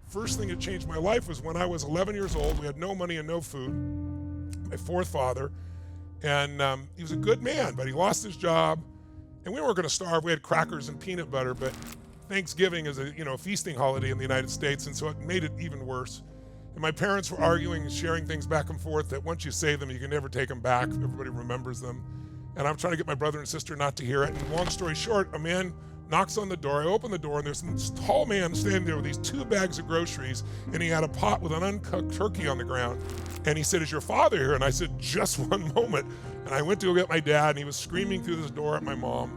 First thing that changed my life was when I was 11 years old. We had no money and no food. My fourth father, and he was a good man, but he lost his job, and we weren't going to starve. We had crackers and peanut butter, but Thanksgiving is a feasting holiday in the United States, and so it made it even worse. And my parents were arguing and sharing things back and forth that once you say them, you can never take them back. Everybody remembers them. And I'm trying to get my brother and sister not to hear it. And long story short, a man knocks on the door. I open the door, and there's this tall man standing there with these 2 bags of groceries, and he had a pot with an uncooked turkey on the ground. And he said, "Is your father here?" And I said, "Just one moment." And I went to go get my dad, and he was screaming through this door at my mom.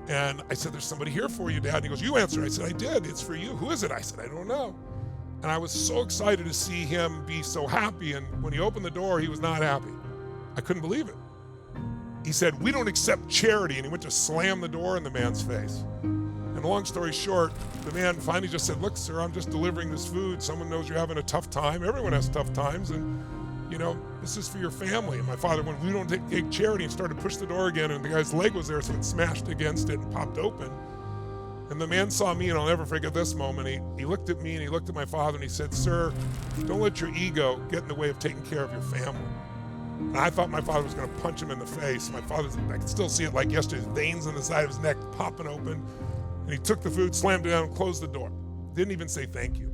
And I said, "There's somebody here for you, Dad." And he goes, "You answer." I said, "I did. It's for you." "Who is it?" I said, "I don't know." And I was so excited to see him be so happy. And when he opened the door, he was not happy. I couldn't believe it. He said, "We don't accept charity." And he went to slam the door in the man's face. And long story short, the man finally just said, "Look, sir, I'm just delivering this food. Someone knows you're having a tough time. Everyone has tough times. And, this is for your family." And my father went, "We don't take charity," and started to push the door again. And the guy's leg was there, so it smashed against it and popped open. And the man saw me, and I'll never forget this moment. He looked at me, and he looked at my father, and he said, "Sir, don't let your ego get in the way of taking care of your family." And I thought my father was going to punch him in the face. I could still see it like yesterday, his veins on the side of his neck popping open. And he took the food, slammed it down, and closed the door. Didn't even say thank you.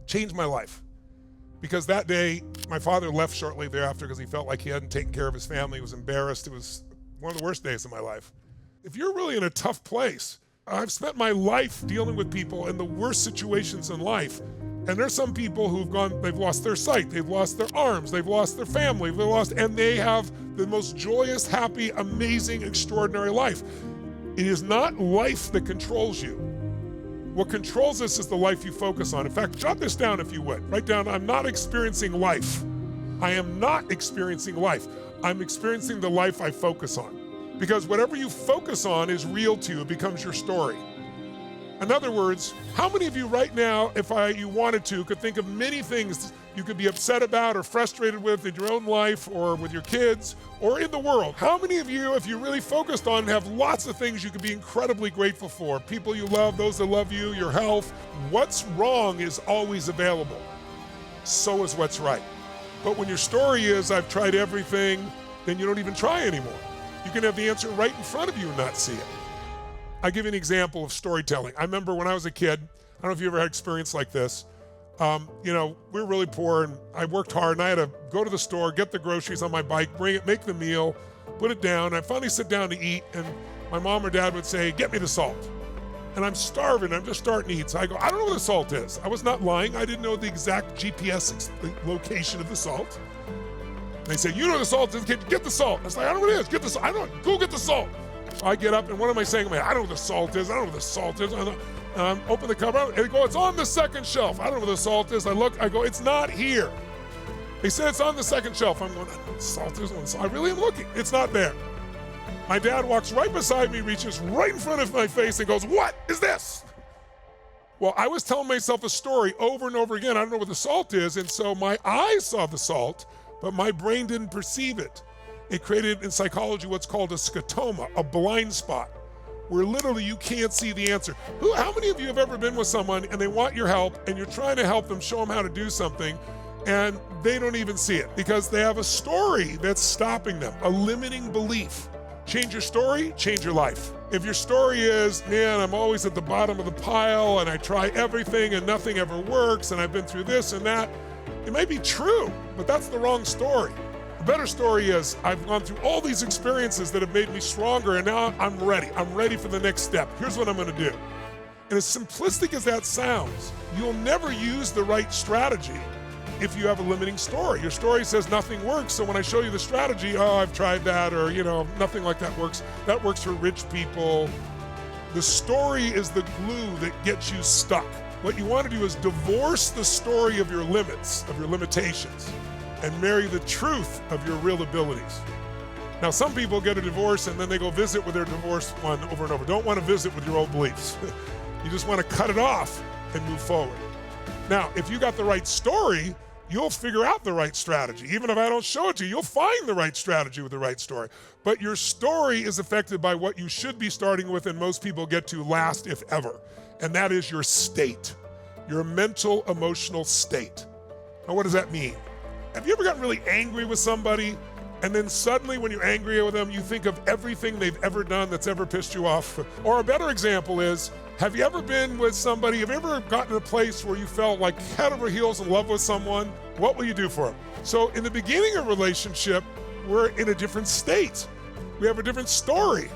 Changed my life. Because that day, my father left shortly thereafter because he felt like he hadn't taken care of his family. He was embarrassed. It was one of the worst days of my life. If you're really in a tough place, I've spent my life dealing with people in the worst situations in life. And there's some people they've lost their sight, they've lost their arms, they've lost their family, and they have the most joyous, happy, amazing, extraordinary life. It is not life that controls you. What controls us is the life you focus on. In fact, jot this down if you would. Write down, "I'm not experiencing life. I am not experiencing life. I'm experiencing the life I focus on." Because whatever you focus on is real to you. It becomes your story. In other words, how many of you right now, if you wanted to, could think of many things you could be upset about or frustrated with in your own life or with your kids or in the world? How many of you, if you really focused on, have lots of things you could be incredibly grateful for? People you love, those that love you, your health. What's wrong is always available. So is what's right. But when your story is, "I've tried everything," then you don't even try anymore. You can have the answer right in front of you and not see it. I'll give you an example of storytelling. I remember when I was a kid, I don't know if you ever had experience like this. We were really poor, and I worked hard, and I had to go to the store, get the groceries on my bike, bring it, make the meal, put it down. I finally sit down to eat, and my mom or dad would say, "Get me the salt." And I'm starving, I'm just starting to eat. So I go, "I don't know what the salt is." I was not lying. I didn't know the exact GPS location of the salt. They say, "You know what the salt is, kid, get the salt." I was like, "I don't know what it is, get the salt." "I don't know, go get the salt." So I get up, and what am I saying? "I don't know what the salt is, I don't know what the salt is." Open the cupboard, and I go, "It's on the second shelf." "I don't know what the salt is." I look, I go, "It's not here." They said, "It's on the second shelf." I'm going, "I don't know what salt is." I really am looking. It's not there. My dad walks right beside me, reaches right in front of my face, and goes, "What is this?" Well, I was telling myself a story over and over again. I don't know what the salt is, and so my eyes saw the salt, but my brain didn't perceive it. It created in psychology what's called a scotoma, a blind spot, where literally you can't see the answer. How many of you have ever been with someone and they want your help and you're trying to help them, show them how to do something, and they don't even see it because they have a story that's stopping them, a limiting belief? Change your story, change your life. If your story is, "Man, I'm always at the bottom of the pile and I try everything and nothing ever works and I've been through this and that," it may be true, but that's the wrong story. A better story is, "I've gone through all these experiences that have made me stronger, and now I'm ready. I'm ready for the next step. Here's what I'm going to do." And as simplistic as that sounds, you'll never use the right strategy if you have a limiting story. Your story says nothing works, so when I show you the strategy, "Oh, I've tried that," or, "Nothing like that works. That works for rich people." The story is the glue that gets you stuck. What you want to do is divorce the story of your limits, of your limitations, and marry the truth of your real abilities. Now, some people get a divorce and then they go visit with their divorced one over and over. Don't want to visit with your old beliefs. You just want to cut it off and move forward. Now, if you got the right story, you'll figure out the right strategy. Even if I don't show it to you, you'll find the right strategy with the right story. But your story is affected by what you should be starting with, and most people get to last, if ever, and that is your state. your mental emotional state. Now, what does that mean? Have you ever gotten really angry with somebody, and then suddenly when you're angry with them, you think of everything they've ever done that's ever pissed you off? Or a better example is, have you ever been with somebody, have you ever gotten to a place where you felt like head over heels in love with someone? What will you do for them? So in the beginning of a relationship, we're in a different state. We have a different story.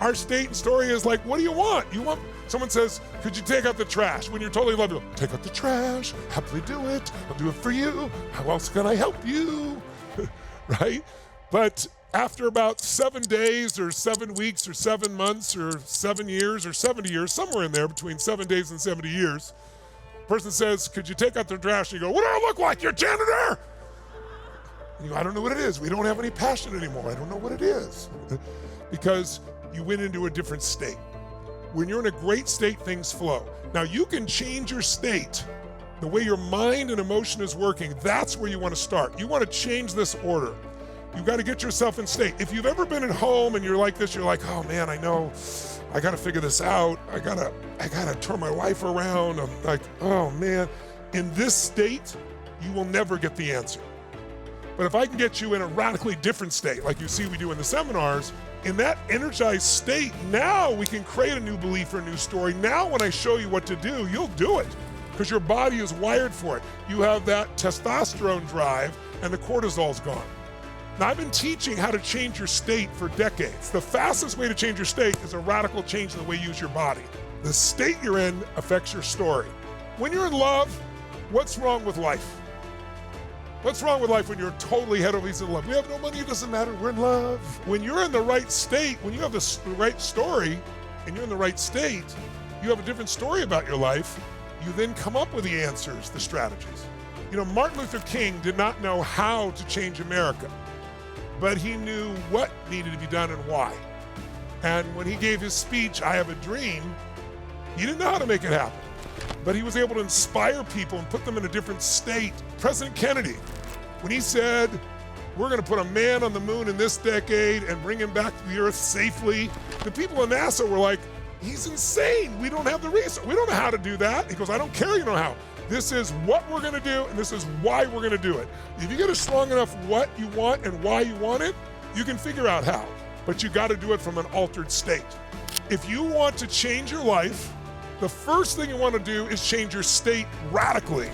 Our state and story is like, what do you want? Someone says, could you take out the trash? When you're totally in love, you go, take out the trash, happily do it, I'll do it for you. How else can I help you? Right? But after about 7 days or 7 weeks or 7 months or 7 years or 70 years, somewhere in there between 7 days and 70 years, the person says, could you take out the trash? And you go, what do I look like, your janitor? And you go, I don't know what it is. We don't have any passion anymore. I don't know what it is. Because you went into a different state. When you're in a great state, things flow. Now you can change your state, the way your mind and emotion is working. That's where you want to start. You want to change this order. You've got to get yourself in state. If you've ever been at home and you're like this, you're like, oh man, I know, I got to figure this out. I gotta turn my life around. I'm like, oh man. In this state, you will never get the answer. But if I can get you in a radically different state, like you see we do in the seminars, in that energized state, now we can create a new belief or a new story. Now when I show you what to do, you'll do it because your body is wired for it. You have that testosterone drive and the cortisol's gone. Now I've been teaching how to change your state for decades. The fastest way to change your state is a radical change in the way you use your body. The state you're in affects your story. When you're in love, what's wrong with life? What's wrong with life when you're totally head over heels in love? We have no money, it doesn't matter, we're in love. When you're in the right state, when you have the right story and you're in the right state, you have a different story about your life. You then come up with the answers, the strategies. You know, Martin Luther King did not know how to change America, but he knew what needed to be done and why. And when he gave his speech, I Have a Dream, he didn't know how to make it happen, but he was able to inspire people and put them in a different state. President Kennedy, when he said, we're going to put a man on the moon in this decade and bring him back to the earth safely, the people in NASA were like, he's insane. We don't have the resources. We don't know how to do that. He goes, I don't care you know how. This is what we're going to do, and this is why we're going to do it. If you get a strong enough what you want and why you want it, you can figure out how. But you got to do it from an altered state. If you want to change your life, the first thing you want to do is change your state radically.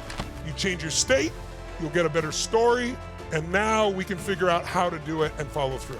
You change your state, you'll get a better story, and now we can figure out how to do it and follow through.